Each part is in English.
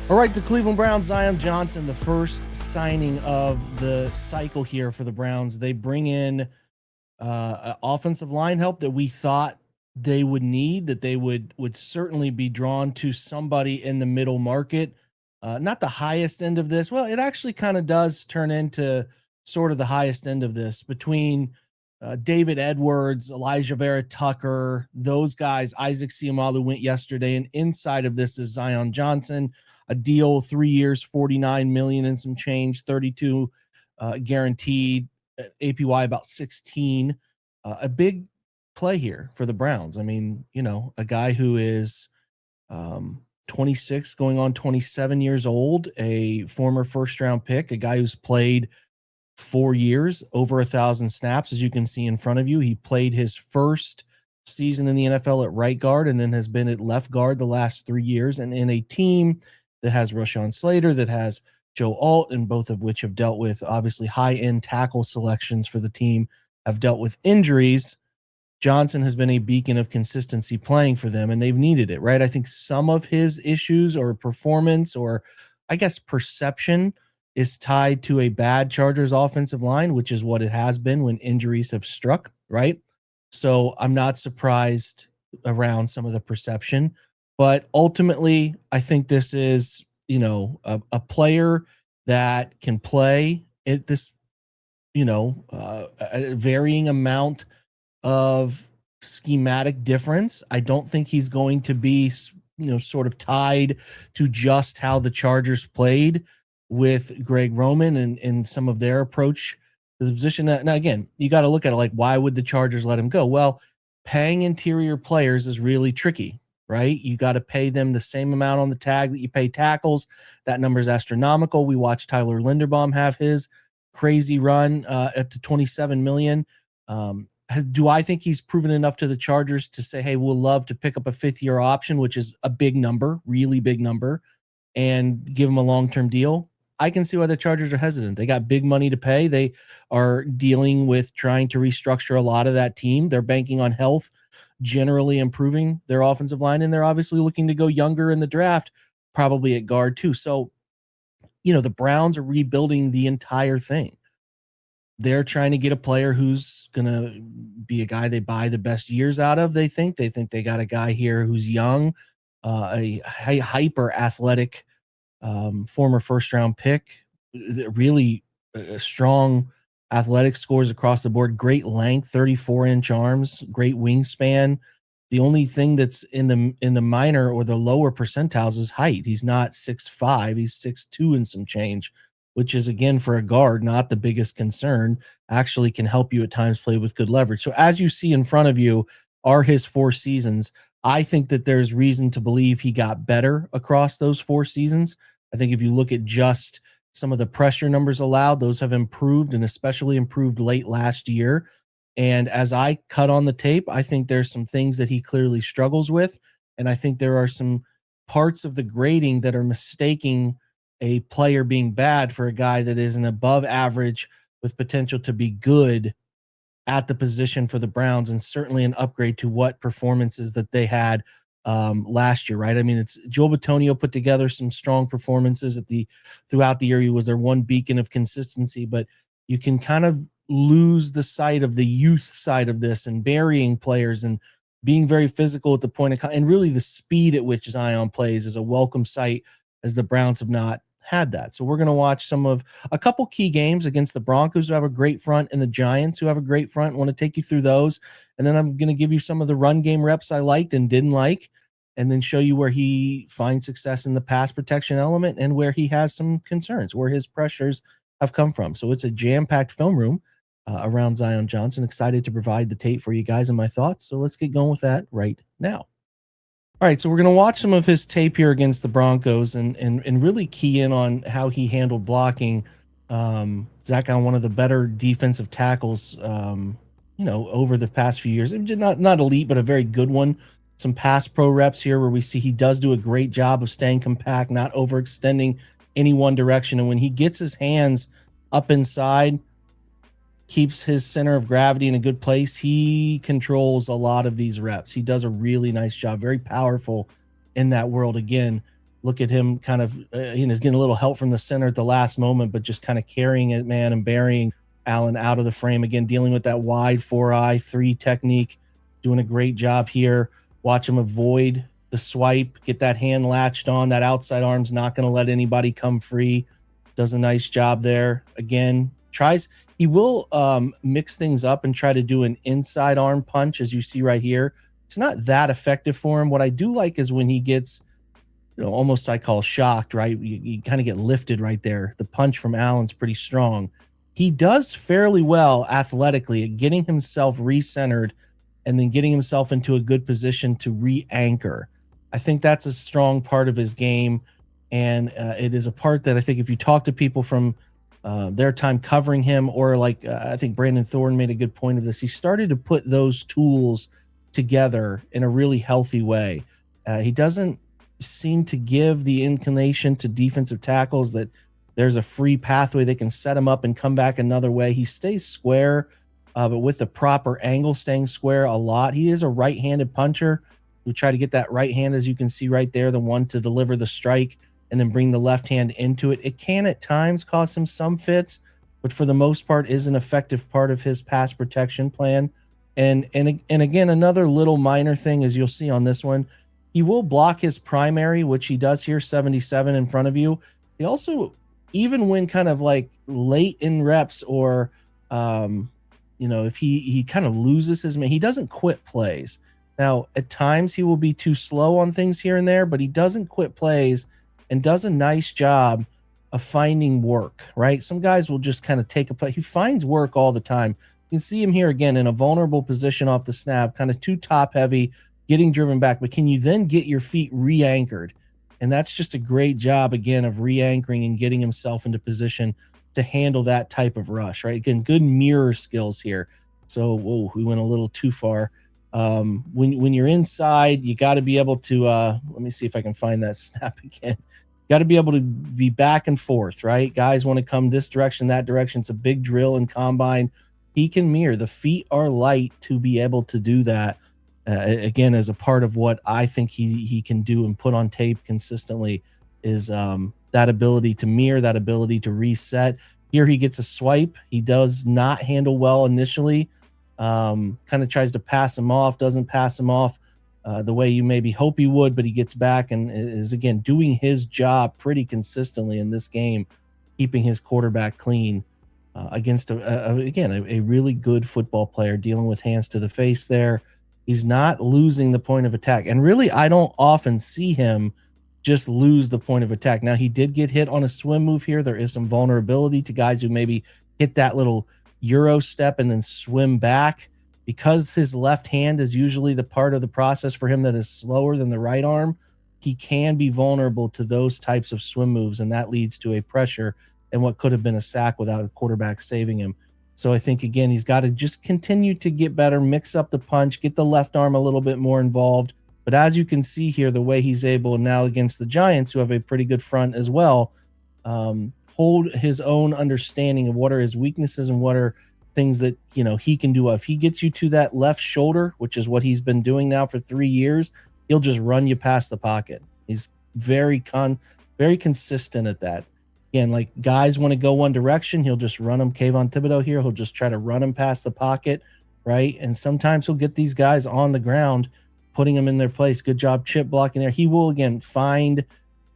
All right, the Cleveland Browns, Zion Johnson, the first signing of the cycle here for the Browns. They bring in offensive line help that we thought they would need, that they would certainly be drawn to somebody in the middle market. Not the highest end of this. Well, it actually kind of does turn into sort of the highest end of this between David Edwards, Elijah Vera Tucker, those guys. Isaac Seumalo went yesterday, and inside of this is Zion Johnson, a deal 3 years, 49 million and some change, 32 guaranteed, APY about 16. A big play here for the Browns. I mean, a guy who is 26 going on 27 years old, a former first round pick, a guy who's played 4 years, over 1,000 snaps, as you can see in front of you. He played his first season in the NFL at right guard and then has been at left guard the last 3 years. And in a team that has Rashawn Slater, that has Joe Alt, and both of which have dealt with obviously high-end tackle selections for the team, have dealt with injuries. Johnson has been a beacon of consistency playing for them, and they've needed it, right? I think some of his issues or performance, or I guess perception, is tied to a bad Chargers offensive line, which is what it has been when injuries have struck, right? So I'm not surprised around some of the perception, but ultimately, I think this is, a player that can play at this, a varying amount of schematic difference. I don't think he's going to be, sort of tied to just how the Chargers played with Greg Roman and some of their approach to the position. Now, again, you got to look at it like, why would the Chargers let him go? Well, paying interior players is really tricky, right? You got to pay them the same amount on the tag that you pay tackles. That number is astronomical. We watched Tyler Linderbaum have his crazy run up to 27 million. Do I think he's proven enough to the Chargers to say, hey, we'll love to pick up a 5th-year option, which is a big number, really big number, and give him a long-term deal? I can see why the Chargers are hesitant. They got big money to pay. They are dealing with trying to restructure a lot of that team. They're banking on health generally improving their offensive line, and they're obviously looking to go younger in the draft, probably at guard too. So, the Browns are rebuilding the entire thing. They're trying to get a player who's going to be a guy they buy the best years out of. They think they got a guy here who's young, a hyper athletic former first round pick, really strong athletic scores across the board, great length, 34-inch arms, great wingspan. The only thing that's in the minor or the lower percentiles is height. He's not 6'5", he's 6'2" and some change, which is, again, for a guard, not the biggest concern. Actually can help you at times play with good leverage. So as you see in front of you are his 4 seasons. I think that there's reason to believe he got better across those 4 seasons. I think if you look at just some of the pressure numbers allowed, those have improved, and especially improved late last year. And as I cut on the tape, I think there's some things that he clearly struggles with. And I think there are some parts of the grading that are mistaking a player being bad for a guy that is an above average with potential to be good at the position for the Browns, and certainly an upgrade to what performances that they had last year, right? I mean, it's Joel Bitonio put together some strong performances throughout the year. He was their one beacon of consistency, but you can kind of lose the sight of the youth side of this and burying players and being very physical at the point of and really the speed at which Zion plays is a welcome sight, as the Browns have not had that. So we're going to watch a couple key games against the Broncos, who have a great front, and the Giants, who have a great front. I want to take you through those. And then I'm going to give you some of the run game reps I liked and didn't like, and then show you where he finds success in the pass protection element and where he has some concerns, where his pressures have come from. So it's a jam-packed film room around Zion Johnson. Excited to provide the tape for you guys and my thoughts. So let's get going with that right now. All right, so we're going to watch some of his tape here against the Broncos and really key in on how he handled blocking. Zach, on one of the better defensive tackles, over the past few years. Not elite, but a very good one. Some pass pro reps here where we see he does do a great job of staying compact, not overextending any one direction. And when he gets his hands up inside, keeps his center of gravity in a good place, he controls a lot of these reps. He does a really nice job, very powerful in that world. Again, Look at him kind of, he's getting a little help from the center at the last moment, but just kind of carrying it, man, and burying Allen out of the frame again, dealing with that wide 4-eye 3 technique, doing a great job here. Watch him avoid the swipe, get that hand latched on. That outside arm's not going to let anybody come free. Does a nice job there. Again, he will mix things up and try to do an inside arm punch, as you see right here. It's not that effective for him. What I do like is when he gets, almost I call shocked, right? You kind of get lifted right there. The punch from Allen's pretty strong. He does fairly well athletically at getting himself recentered and then getting himself into a good position to re-anchor. I think that's a strong part of his game. And it is a part that I think if you talk to people from their time covering him, or like I think Brandon Thorne made a good point of this, he started to put those tools together in a really healthy way. He doesn't seem to give the inclination to defensive tackles that there's a free pathway they can set him up and come back another way. He stays square, but with the proper angle, staying square a lot. He is a right-handed puncher who try to get that right hand, as you can see right there, the one to deliver the strike and then bring the left hand into it. It can at times cause him some fits, but for the most part is an effective part of his pass protection plan. And again, another little minor thing, as you'll see on this one, he will block his primary, which he does here, 77 in front of you. He also, even when kind of like late in reps, or if he kind of loses his man, he doesn't quit plays. Now, at times he will be too slow on things here and there, but he doesn't quit plays and does a nice job of finding work, right? Some guys will just kind of take a play. He finds work all the time. You can see him here again in a vulnerable position off the snap, kind of too top heavy, getting driven back. But can you then get your feet re-anchored? And that's just a great job, again, of re-anchoring and getting himself into position to handle that type of rush, right? Again, good mirror skills here. So, whoa, we went a little too far. When you're inside, you got to be able to, let me see if I can find that snap again. Got to be able to be back and forth, right? Guys want to come this direction, that direction. It's a big drill in combine. He can mirror. The feet are light to be able to do that. Again, as a part of what I think he can do and put on tape consistently is that ability to mirror, that ability to reset. Here he gets a swipe. He does not handle well initially. Kind of tries to pass him off, doesn't pass him off the way you maybe hope he would, but he gets back and is, again, doing his job pretty consistently in this game, keeping his quarterback clean against, a really good football player, dealing with hands to the face there. He's not losing the point of attack. And really, I don't often see him just lose the point of attack. Now, he did get hit on a swim move here. There is some vulnerability to guys who maybe hit that little Euro step and then swim back. Because his left hand is usually the part of the process for him that is slower than the right arm, he can be vulnerable to those types of swim moves, and that leads to a pressure and what could have been a sack without a quarterback saving him. So I think, again, he's got to just continue to get better, mix up the punch, get the left arm a little bit more involved. But as you can see here, the way he's able now against the Giants, who have a pretty good front as well, hold his own understanding of what are his weaknesses and what are things that he can do. If he gets you to that left shoulder, which is what he's been doing now for 3 years, he'll just run you past the pocket. He's very consistent at that. Again, like guys want to go one direction, he'll just run them. Kayvon Thibodeau here, he'll just try to run them past the pocket, right? And sometimes he'll get these guys on the ground, putting them in their place. Good job chip blocking there. He will, again, find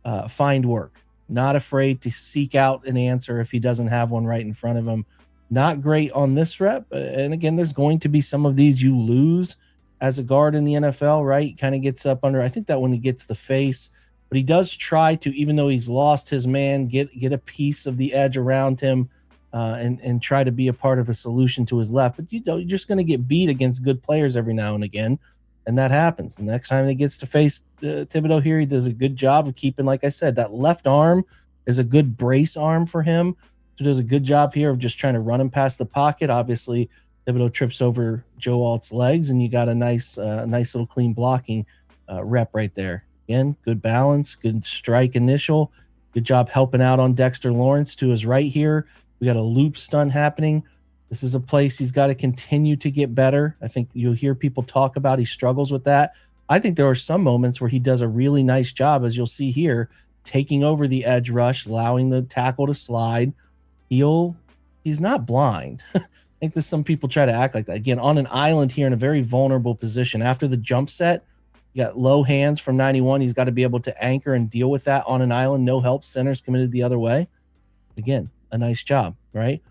work. Not afraid to seek out an answer if he doesn't have one right in front of him. Not great on this rep. And again, there's going to be some of these you lose as a guard in the NFL, right? Kind of gets up under, I think that when he gets the face, but he does try to, even though he's lost his man, get a piece of the edge around him and try to be a part of a solution to his left. But you're just going to get beat against good players every now and again. And that happens. The next time he gets to face Thibodeau here, he does a good job of keeping, like I said, that left arm is a good brace arm for him. So does a good job here of just trying to run him past the pocket. Obviously, Thibodeau trips over Joe Alt's legs, and you got a nice little clean blocking rep right there. Again, good balance, good strike initial. Good job helping out on Dexter Lawrence to his right here. We got a loop stun happening. This is a place he's got to continue to get better. I think you'll hear people talk about he struggles with that. I think there are some moments where he does a really nice job, as you'll see here, taking over the edge rush, allowing the tackle to slide. He'll he's not blind. I think that some people try to act like that. Again, on an island here in a very vulnerable position. After the jump set, you got low hands from 91. He's got to be able to anchor and deal with that on an island. No help. Center's committed the other way. Again, a nice job, right?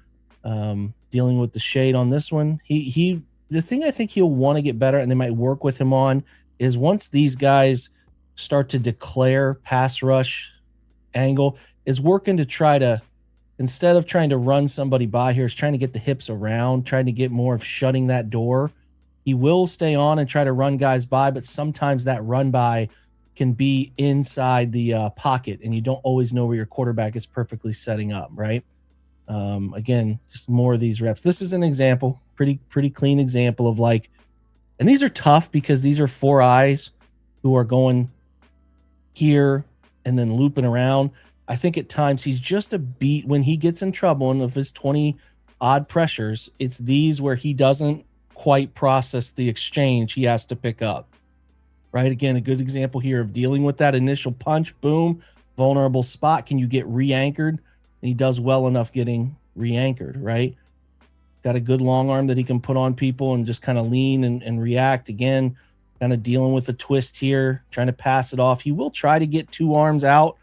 Dealing with the shade on this one. The thing I think he'll want to get better, and they might work with him on, is once these guys start to declare pass rush angle, is working to try to, instead of trying to run somebody by here, is trying to get the hips around, trying to get more of shutting that door. He will stay on and try to run guys by, but sometimes that run by can be inside the pocket, and you don't always know where your quarterback is perfectly setting up, right? Again, just more of these reps. This is an example, pretty clean example of like, and these are tough because these are 4 eyes who are going here and then looping around. I think at times he's just a beat when he gets in trouble, and of his 20 odd pressures, it's these where he doesn't quite process the exchange he has to pick up, right? Again, a good example here of dealing with that initial punch, boom, vulnerable spot. Can you get re-anchored? And he does well enough getting re-anchored, right? Got a good long arm that he can put on people and just kind of lean and react. Again, kind of dealing with a twist here, trying to pass it off. He will try to get 2 arms out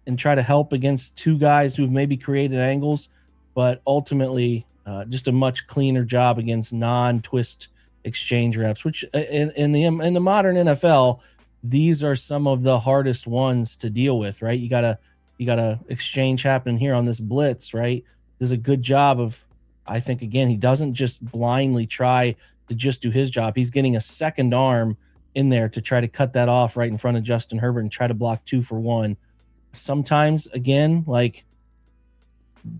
and try to help against 2 guys who've maybe created angles, but ultimately just a much cleaner job against non-twist exchange reps, which in the modern NFL, these are some of the hardest ones to deal with, right? You got a exchange happening here on this blitz, right? Does a good job of, I think, again, he doesn't just blindly try to just do his job. He's getting a second arm in there to try to cut that off right in front of Justin Herbert and try to block 2 for 1. Sometimes, again, like,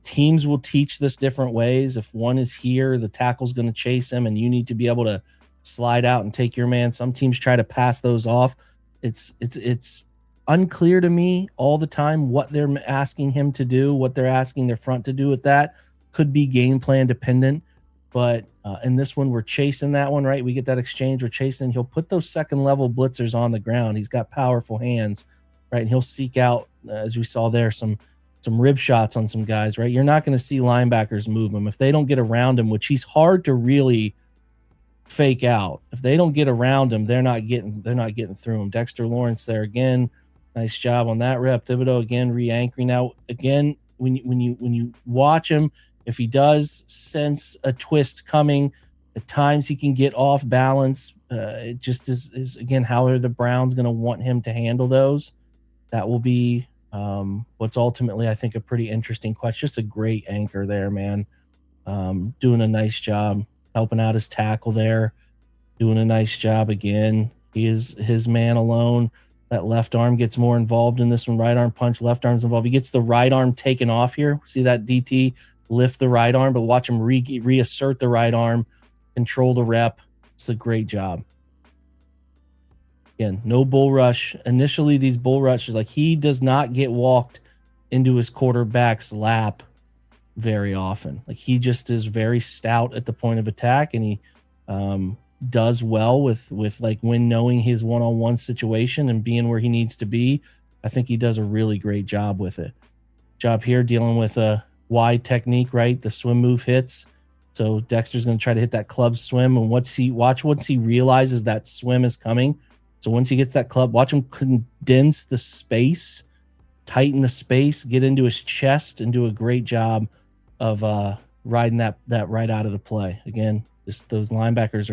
teams will teach this different ways. If one is here, the tackle's going to chase him and you need to be able to slide out and take your man. Some teams try to pass those off. It's unclear to me all the time what they're asking him to do, what they're asking their front to do with that. Could be game plan dependent, but in this one, we're chasing that one, right? We get that exchange, we're chasing. He'll put those second level blitzers on the ground. He's got powerful hands, right? And he'll seek out, as we saw there, some rib shots on some guys, right? You're not going to see linebackers move him if they don't get around him, which he's hard to really fake out. If they don't get around him, they're not getting through him. Dexter Lawrence there again, nice job on that rep. Thibodeau again re-anchoring. Now again, when you watch him, if he does sense a twist coming, at times he can get off balance. It just is again, how are the Browns going to want him to handle those? That will be what's ultimately, I think, a pretty interesting question. Just a great anchor there, man. Doing a nice job helping out his tackle there. Doing a nice job again. He is his man alone. That left arm gets more involved in this one. Right arm punch, left arm's involved. He gets the right arm taken off here. See that DT lift the right arm, but watch him reassert the right arm, control the rep. It's a great job. Again, no bull rush. Initially, these bull rushes, like, he does not get walked into his quarterback's lap very often. Like, he just is very stout at the point of attack, and he does well with like when knowing his one-on-one situation and being where he needs to be. I think he does a really great job with it. Job here dealing with a wide technique, right? The swim move hits. So Dexter's going to try to hit that club swim, and once he realizes that swim is coming. So once he gets that club, watch him condense the space, tighten the space, get into his chest, and do a great job of riding that right out of the play. Again, just those linebackers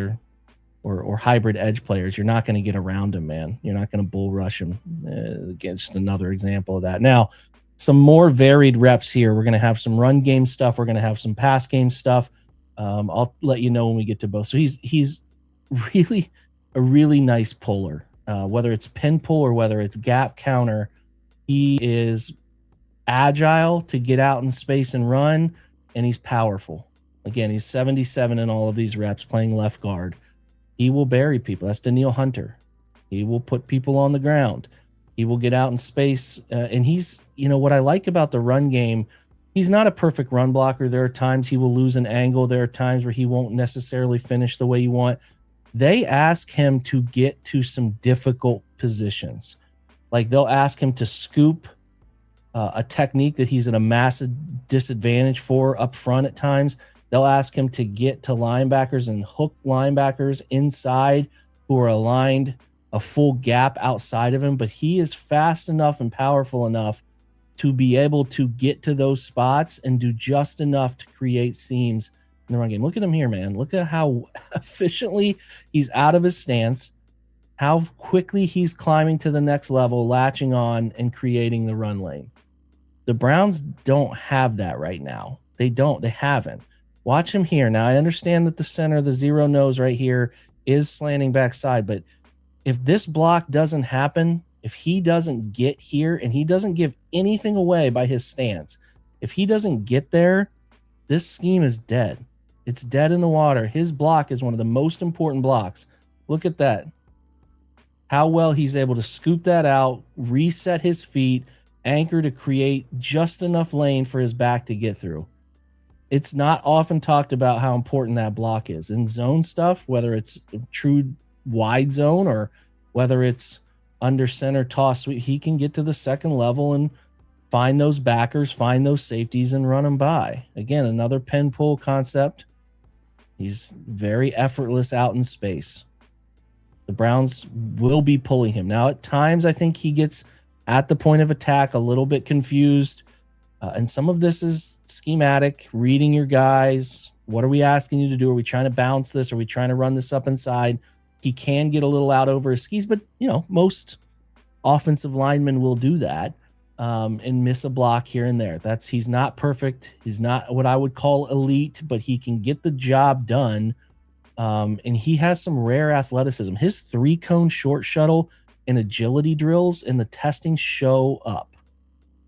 or hybrid edge players, you're not going to get around him, man. You're not going to bull rush him. Again, just another example of that. Now, some more varied reps here. We're going to have some run game stuff. We're going to have some pass game stuff. I'll let you know when we get to both. So he's really a really nice puller, whether it's pin pull or whether it's gap counter. He is agile to get out in space and run, and he's powerful. Again, he's 77 in all of these reps playing left guard. He will bury people. That's Daniil Hunter. He will put people on the ground. He will get out in space. And he's, what I like about the run game, he's not a perfect run blocker. There are times he will lose an angle. There are times where he won't necessarily finish the way you want. they ask him to get to some difficult positions. Like they'll ask him to scoop, a technique that he's at a massive disadvantage for up front at times. They'll ask him to get to linebackers and hook linebackers inside who are aligned a full gap outside of him, but he is fast enough and powerful enough to be able to get to those spots and do just enough to create seams in the run game. Look at him here, man. Look at how efficiently he's out of his stance, how quickly he's climbing to the next level, latching on and creating the run lane. The Browns don't have that right now. They don't. They haven't. Watch him here. Now, I understand that the center, the zero nose right here, is slanting backside, but if this block doesn't happen, if he doesn't get here and he doesn't give anything away by his stance, if he doesn't get there, this scheme is dead. It's dead in the water. His block is one of the most important blocks. Look at that. How well he's able to scoop that out, reset his feet, anchor to create just enough lane for his back to get through. It's not often talked about how important that block is in zone stuff, whether it's true wide zone or whether it's under center toss sweep. He can get to the second level and find those backers, find those safeties, and run them by. Again, another pin pull concept. He's very effortless out in space. The Browns will be pulling him. Now, at times, I think he gets at the point of attack a little bit confused. And some of this is schematic, reading your guys. What are we asking you to do? Are we trying to bounce this? Are we trying to run this up inside? He can get a little out over his skis, but, you know, most offensive linemen will do that and miss a block here and there. He's not perfect. He's not what I would call elite, but he can get the job done. And he has some rare athleticism. His 3-cone short shuttle and agility drills in the testing show up.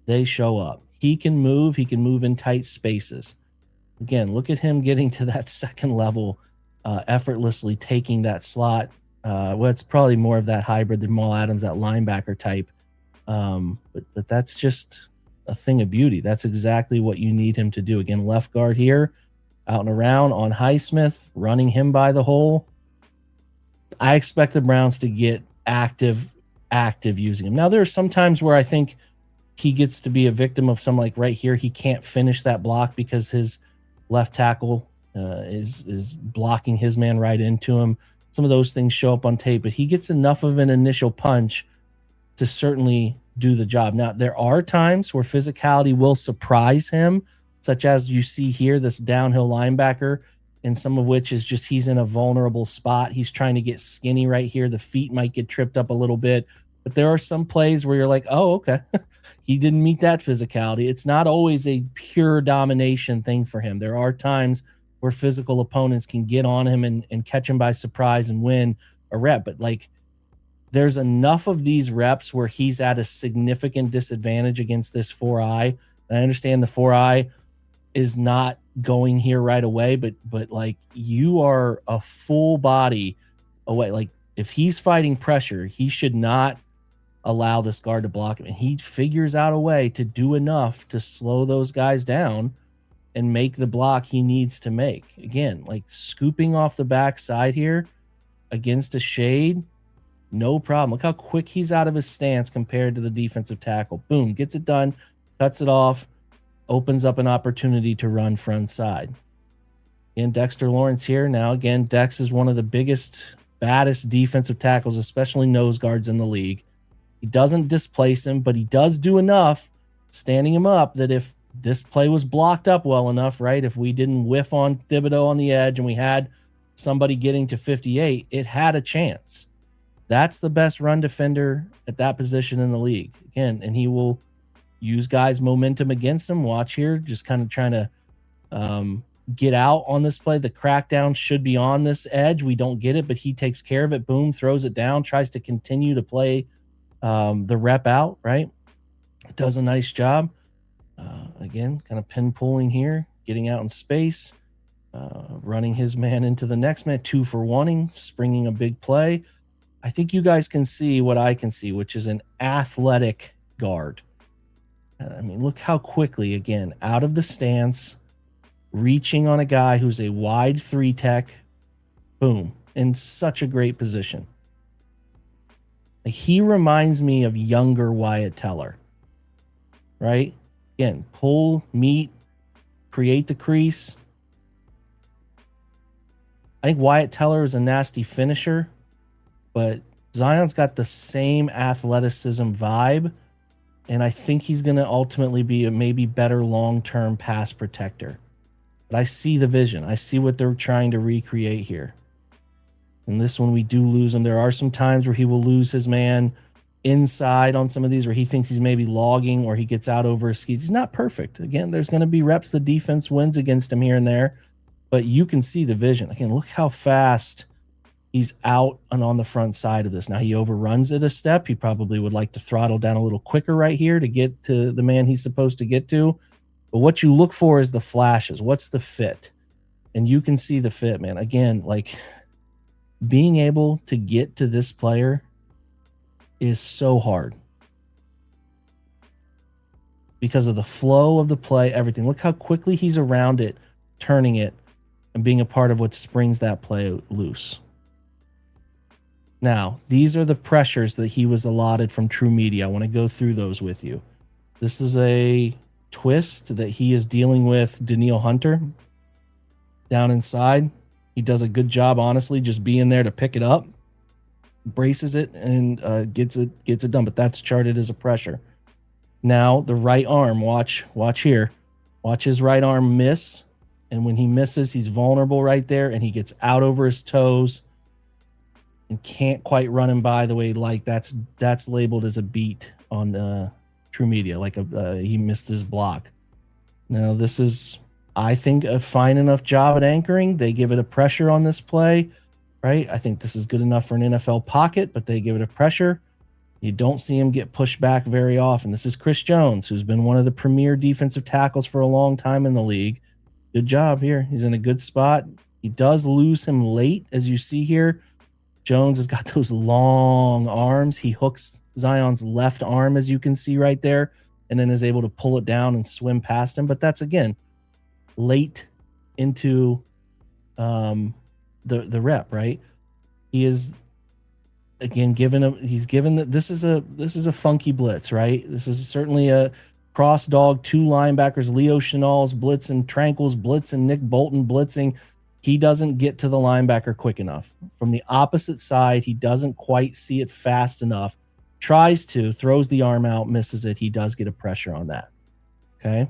They show up. He can move in tight spaces. Again, look at him getting to that second level, effortlessly taking that slot. Well, it's probably more of that hybrid than Jamal Adams, that linebacker type. But that's just a thing of beauty. That's exactly what you need him to do. Again, left guard here, out and around on Highsmith, running him by the hole. I expect the Browns to get active using him. Now, there are some times where I think he gets to be a victim of some, like right here, he can't finish that block because his left tackle is blocking his man right into him. Some of those things show up on tape, but he gets enough of an initial punch to certainly do the job. Now, there are times where physicality will surprise him, such as you see here, this downhill linebacker, and some of which is just he's in a vulnerable spot. He's trying to get skinny right here. The feet might get tripped up a little bit, but there are some plays where you're like, oh, okay, he didn't meet that physicality. It's not always a pure domination thing for him. There are times where physical opponents can get on him and catch him by surprise and win a rep. But like, there's enough of these reps where he's at a significant disadvantage against this 4-eye. I understand the 4-eye is not going here right away, but like, you are a full body away. Like, if he's fighting pressure, he should not allow this guard to block him. And he figures out a way to do enough to slow those guys down and make the block he needs to make. Again, like scooping off the backside here against a shade, no problem. Look how quick he's out of his stance compared to the defensive tackle. Boom, gets it done, cuts it off, opens up an opportunity to run front side. And Dexter Lawrence here. Now, again, Dex is one of the biggest, baddest defensive tackles, especially nose guards in the league. He doesn't displace him, but he does do enough, standing him up, that if this play was blocked up well enough, right, if we didn't whiff on Thibodeau on the edge and we had somebody getting to 58, it had a chance. That's the best run defender at that position in the league. Again, and he will use guys' momentum against him. Watch here, just kind of trying to get out on this play. The crackdown should be on this edge. We don't get it, but he takes care of it. Boom, throws it down, tries to continue to play the rep out, right? Does a nice job. Again, kind of pin pulling here, getting out in space, running his man into the next man, 2 for 1, springing a big play. I think you guys can see what I can see, which is an athletic guard. I mean, look how quickly, again, out of the stance, reaching on a guy who's a wide 3 tech, boom, in such a great position. Like, he reminds me of younger Wyatt Teller, right? Again, pull, meet, create the crease. I think Wyatt Teller is a nasty finisher, but Zion's got the same athleticism vibe, and I think he's going to ultimately be a maybe better long-term pass protector. But I see the vision. I see what they're trying to recreate here. And this one, we do lose him. There are some times where he will lose his man inside on some of these where he thinks he's maybe logging or he gets out over his skis. He's not perfect. Again, there's going to be reps the defense wins against him here and there, but you can see the vision. Again, look how fast he's out and on the front side of this. Now he overruns it a step. He probably would like to throttle down a little quicker right here to get to the man he's supposed to get to. But what you look for is the flashes. What's the fit? And you can see the fit, man. Again, like, being able to get to this player is so hard because of the flow of the play, everything. Look how quickly he's around it, turning it, and being a part of what springs that play loose. Now, these are the pressures that he was allotted from True Media. I want to go through those with you. This is a twist that he is dealing with Danielle Hunter down inside. He does a good job, honestly, just being there to pick it up, braces it, and gets it done. But that's charted as a pressure. Now the right arm, watch here. Watch his right arm miss. And when he misses, he's vulnerable right there, and he gets out over his toes and can't quite run him by the way like that's labeled as a beat on True Media, like he missed his block. Now this is, I think, a fine enough job at anchoring. They give it a pressure on this play, right? I think this is good enough for an NFL pocket, but they give it a pressure. You don't see him get pushed back very often. This is Chris Jones, who's been one of the premier defensive tackles for a long time in the league. Good job here. He's in a good spot. He does lose him late, as you see here. Jones has got those long arms. He hooks Zion's left arm, as you can see right there, and then is able to pull it down and swim past him. But that's, again, late into the rep, right? He is, again, he's given that this is a funky blitz, right? This is certainly a cross dog, two linebackers, Leo Chenal's blitzing, Tranquil's blitzing, Nick Bolton blitzing. He doesn't get to the linebacker quick enough. From the opposite side, he doesn't quite see it fast enough. Tries to, throws the arm out, misses it. He does get a pressure on that. Okay.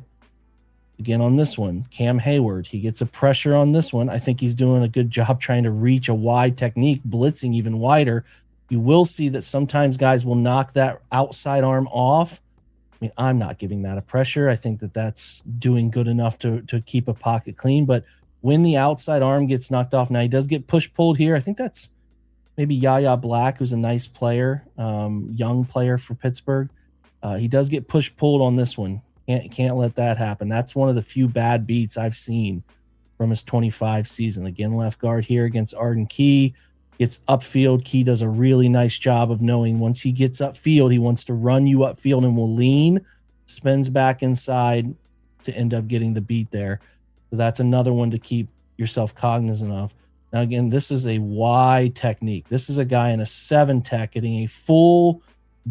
Again, on this one, Cam Hayward, he gets a pressure on this one. I think he's doing a good job trying to reach a wide technique, blitzing even wider. You will see that sometimes guys will knock that outside arm off. I mean, I'm not giving that a pressure. I think that that's doing good enough to keep a pocket clean. But when the outside arm gets knocked off, now he does get push-pulled here. I think that's maybe Yaya Black, who's a nice player, young player for Pittsburgh. He does get push-pulled on this one. Can't let that happen. That's one of the few bad beats I've seen from his 25 season. Again, left guard here against Arden Key. Gets upfield. Key does a really nice job of knowing once he gets upfield, he wants to run you upfield and will lean, spins back inside to end up getting the beat there. So that's another one to keep yourself cognizant of. Now, again, this is a wide technique. This is a guy in a 7 tech getting a full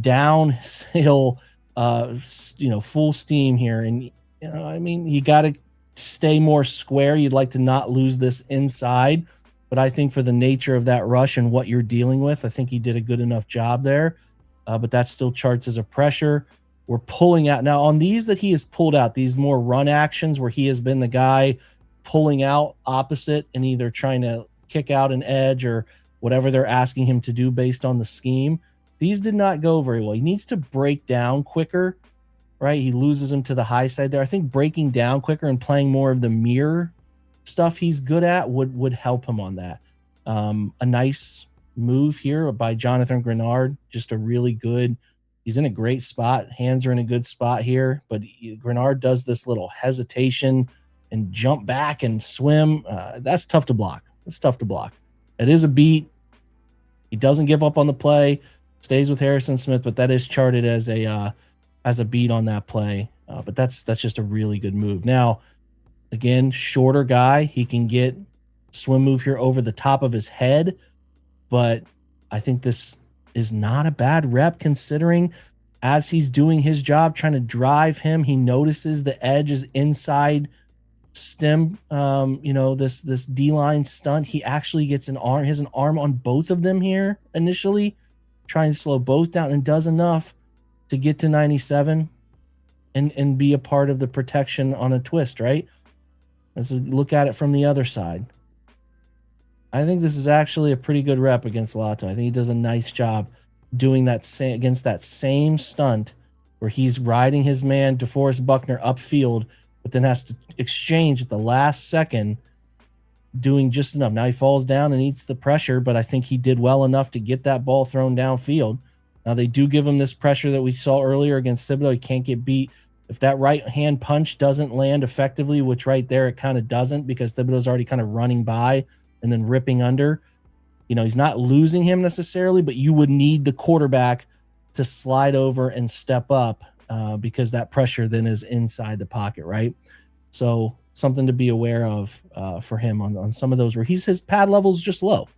downhill, full steam here. And, I mean, you got to stay more square. You'd like to not lose this inside. But I think for the nature of that rush and what you're dealing with, I think he did a good enough job there. But that still charts as a pressure. We're pulling out. Now, on these that he has pulled out, these more run actions where he has been the guy pulling out opposite and either trying to kick out an edge or whatever they're asking him to do based on the scheme, these did not go very well. He needs to break down quicker, right? He loses him to the high side there. I think breaking down quicker and playing more of the mirror stuff he's good at would help him on that. A nice move here by Jonathan Grenard, just a really good, he's in a great spot. Hands are in a good spot here, but Grenard does this little hesitation and jump back and swim. That's tough to block. It's tough to block. It is a beat. He doesn't give up on the play, stays with Harrison Smith, but that is charted as a beat on that play. But that's just a really good move. Now, again, shorter guy, he can get swim move here over the top of his head, but I think this is not a bad rep considering as he's doing his job trying to drive him, he notices the edge is inside stem, this D-line stunt. He actually gets an arm, has an arm on both of them here initially, trying to slow both down, and does enough to get to 97 and be a part of the protection on a twist, right? Let's look at it from the other side. I think this is actually a pretty good rep against Lotto. I think he does a nice job doing that against that same stunt where he's riding his man DeForest Buckner upfield, but then has to exchange at the last second, doing just enough. Now he falls down and eats the pressure, but I think he did well enough to get that ball thrown downfield. Now they do give him this pressure that we saw earlier against Thibodeau. He can't get beat. If that right hand punch doesn't land effectively, which right there it kind of doesn't because Thibodeau's already kind of running by and then ripping under, he's not losing him necessarily, but you would need the quarterback to slide over and step up because that pressure then is inside the pocket, right? So something to be aware of for him on some of those where his pad level is just low.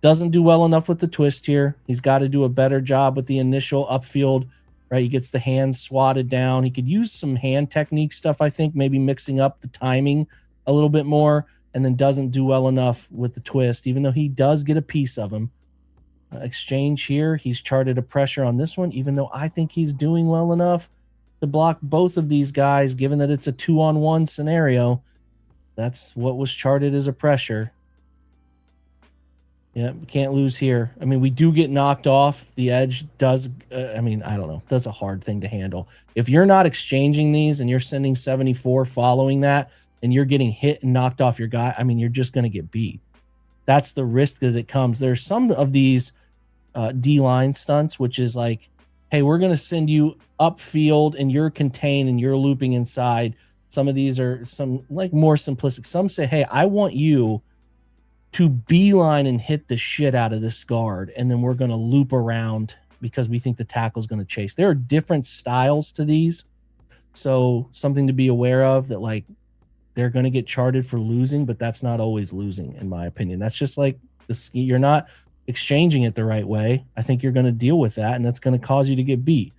Doesn't do well enough with the twist here. He's got to do a better job with the initial upfield, right? He gets the hands swatted down. He could use some hand technique stuff, I think, maybe mixing up the timing a little bit more, and then doesn't do well enough with the twist, even though he does get a piece of him. Exchange here. He's charted a pressure on this one, even though I think he's doing well enough to block both of these guys, given that it's a 2-on-1 scenario. That's what was charted as a pressure. Yeah, can't lose here. I mean, we do get knocked off. The edge does, I don't know. That's a hard thing to handle. If you're not exchanging these and you're sending 74 following that and you're getting hit and knocked off your guy, you're just going to get beat. That's the risk that it comes. There's some of these D-line stunts, which is like, hey, we're going to send you upfield and you're contained and you're looping inside. Some of these are some like more simplistic. Some say, hey, I want you to beeline and hit the shit out of this guard, and then we're going to loop around because we think the tackle is going to chase. There are different styles to these. So something to be aware of that, like, they're going to get charted for losing, but that's not always losing, in my opinion. That's just like the ski. You're not exchanging it the right way. I think you're going to deal with that, and that's going to cause you to get beat,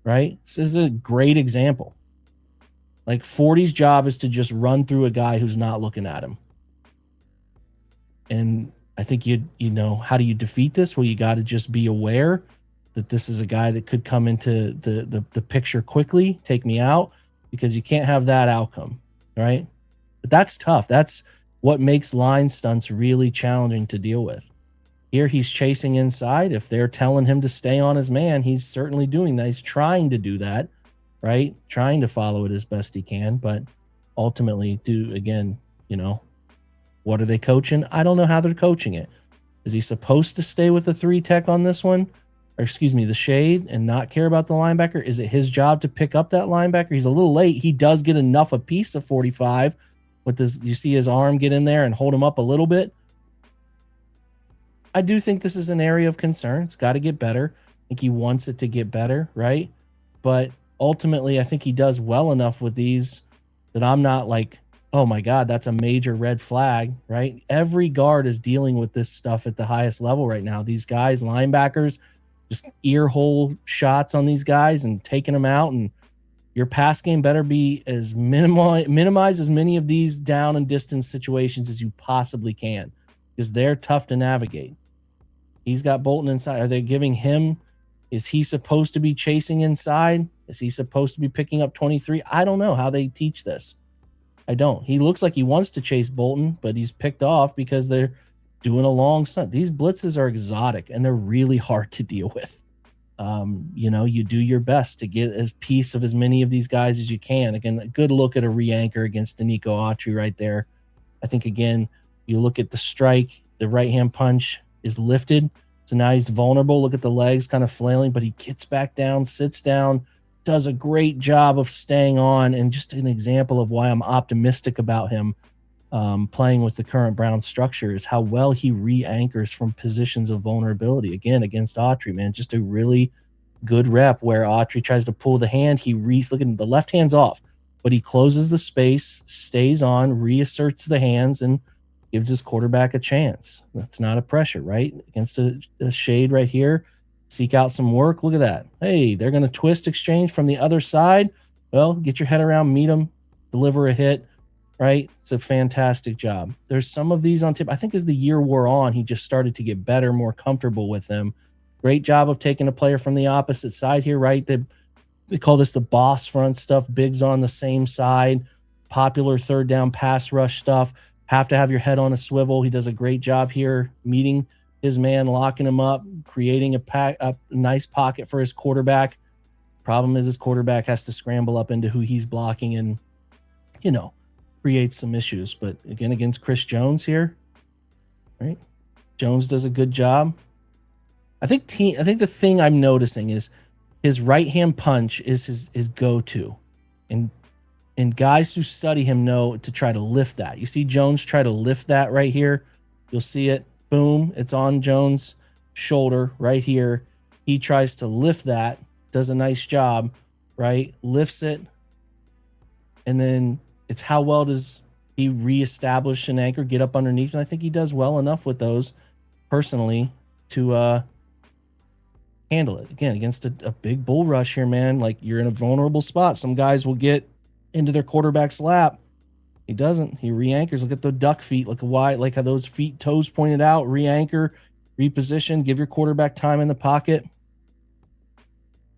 right? This is a great example. Like 40's job is to just run through a guy who's not looking at him. And I think how do you defeat this? Well, you got to just be aware that this is a guy that could come into the picture quickly, take me out, because you can't have that outcome, right? But that's tough. That's what makes line stunts really challenging to deal with. Here he's chasing inside. If they're telling him to stay on his man, he's certainly doing that. He's trying to do that, right? Trying to follow it as best he can, but ultimately, what are they coaching? I don't know how they're coaching it. Is he supposed to stay with the 3 tech on this one? Or the shade, and not care about the linebacker? Is it his job to pick up that linebacker? He's a little late. He does get enough a piece of 45 with this. You see his arm get in there and hold him up a little bit. I do think this is an area of concern. It's got to get better. I think he wants it to get better, right? But ultimately, I think he does well enough with these that I'm not like, oh my God, that's a major red flag, right? Every guard is dealing with this stuff at the highest level right now. These guys, linebackers, just ear hole shots on these guys and taking them out. And your pass game better be as minimize as many of these down and distance situations as you possibly can, because they're tough to navigate. He's got Bolton inside. Are they giving him? Is he supposed to be chasing inside? Is he supposed to be picking up 23? I don't know how they teach this. I don't. He looks like he wants to chase Bolton, but he's picked off because they're doing a long stunt. These blitzes are exotic and they're really hard to deal with. You do your best to get as piece of as many of these guys as you can. Again, a good look at a re-anchor against Danico Autry right there. I think, again, you look at the strike, the right-hand punch is lifted. So now he's vulnerable. Look at the legs kind of flailing, but he gets back down, sits down, does a great job of staying on, and just an example of why I'm optimistic about him playing with the current Brown structure is how well he re-anchors from positions of vulnerability. Again, against Autry, man, just a really good rep where Autry tries to pull the hand. Look at the left hand's off, but he closes the space, stays on, reasserts the hands, and gives his quarterback a chance. That's not a pressure, right? Against a shade right here, seek out some work. Look at that. Hey, they're going to twist exchange from the other side. Well, get your head around, meet them, deliver a hit, right? It's a fantastic job. There's some of these on tip. I think as the year wore on, he just started to get better, more comfortable with them. Great job of taking a player from the opposite side here, right? They call this the boss front stuff. Big's on the same side. Popular third down pass rush stuff. Have to have your head on a swivel. He does a great job here meeting his man, locking him up, creating a nice pocket for his quarterback. Problem is his quarterback has to scramble up into who he's blocking and, creates some issues. But again, against Chris Jones here, right? Jones does a good job. I think the thing I'm noticing is his right hand punch is his go-to. And guys who study him know to try to lift that. You see Jones try to lift that right here. You'll see it. Boom. It's on Jones' shoulder right here. He tries to lift that. Does a nice job, right? Lifts it. And then it's how well does he reestablish an anchor, get up underneath. And I think he does well enough with those personally to handle it. Again, against a big bull rush here, man. Like, you're in a vulnerable spot. Some guys will get into their quarterback's lap. He doesn't. He re-anchors. Look at the duck feet. Look wide, like how those feet, toes pointed out. Re-anchor, reposition, give your quarterback time in the pocket.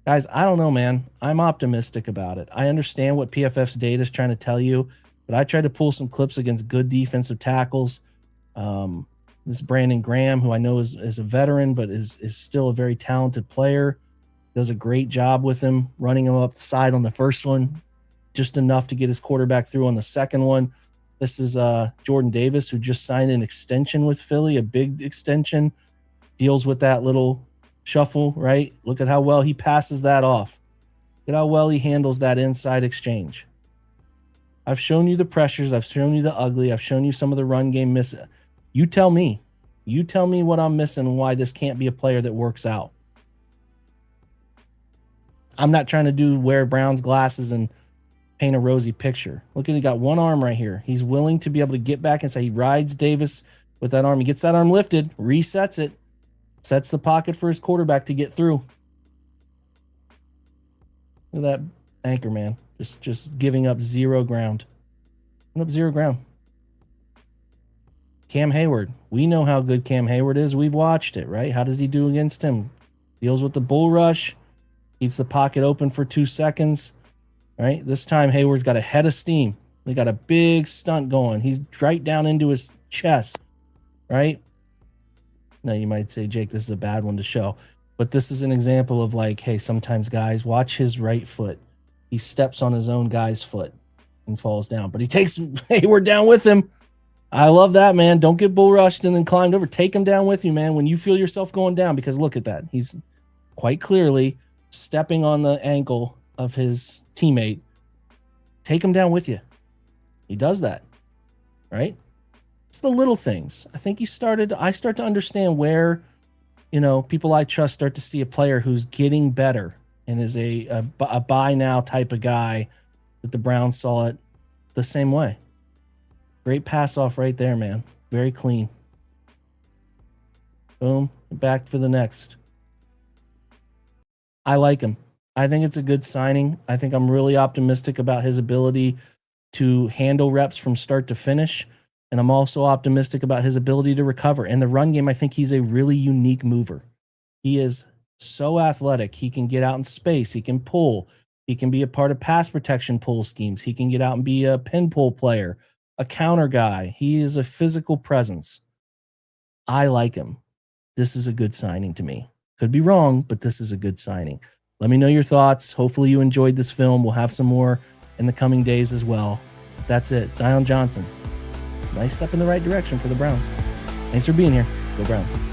Guys, I don't know, man. I'm optimistic about it. I understand what PFF's data is trying to tell you, but I tried to pull some clips against good defensive tackles. This Brandon Graham, who I know is a veteran, but is still a very talented player, does a great job with him, running him up the side on the first one, just enough to get his quarterback through on the second one. This is Jordan Davis, who just signed an extension with Philly, a big extension, deals with that little shuffle, right? Look at how well he passes that off. Look at how well he handles that inside exchange. I've shown you the pressures. I've shown you the ugly. I've shown you some of the run game miss. You tell me. You tell me what I'm missing and why this can't be a player that works out. I'm not trying to wear Brown's glasses and paint a rosy picture. Look at, he got one arm right here. He's willing to be able to get back and say he rides Davis with that arm. He gets that arm lifted, resets it, sets the pocket for his quarterback to get through. Look at that anchor, man. Just giving up zero ground. Giving up zero ground. Cam Hayward. We know how good Cam Hayward is. We've watched it, right? How does he do against him? Deals with the bull rush. Keeps the pocket open for 2 seconds. Right? This time Hayward's got a head of steam. They got a big stunt going. He's right down into his chest. Right? Now you might say, Jake, this is a bad one to show. But this is an example of like, hey, sometimes guys, watch his right foot. He steps on his own guy's foot and falls down. But he takes Hayward down with him. I love that, man. Don't get bull rushed and then climbed over. Take him down with you, man, when you feel yourself going down. Because look at that. He's quite clearly stepping on the ankle of his teammate. Take him down with you. He does that, right? It's the little things. I think I start to understand where, people I trust start to see a player who's getting better and is a buy now type of guy, that the Browns saw it the same way. Great pass off right there, man. Very clean. Boom. Back for the next. I like him. I think it's a good signing. I think I'm really optimistic about his ability to handle reps from start to finish. And I'm also optimistic about his ability to recover. In the run game, I think he's a really unique mover. He is so athletic. He can get out in space. He can pull. He can be a part of pass protection pull schemes. He can get out and be a pin pull player, a counter guy. He is a physical presence. I like him. This is a good signing to me. Could be wrong, but this is a good signing. Let me know your thoughts. Hopefully you enjoyed this film. We'll have some more in the coming days as well. But that's it. Zion Johnson. Nice step in the right direction for the Browns. Thanks for being here. Go Browns.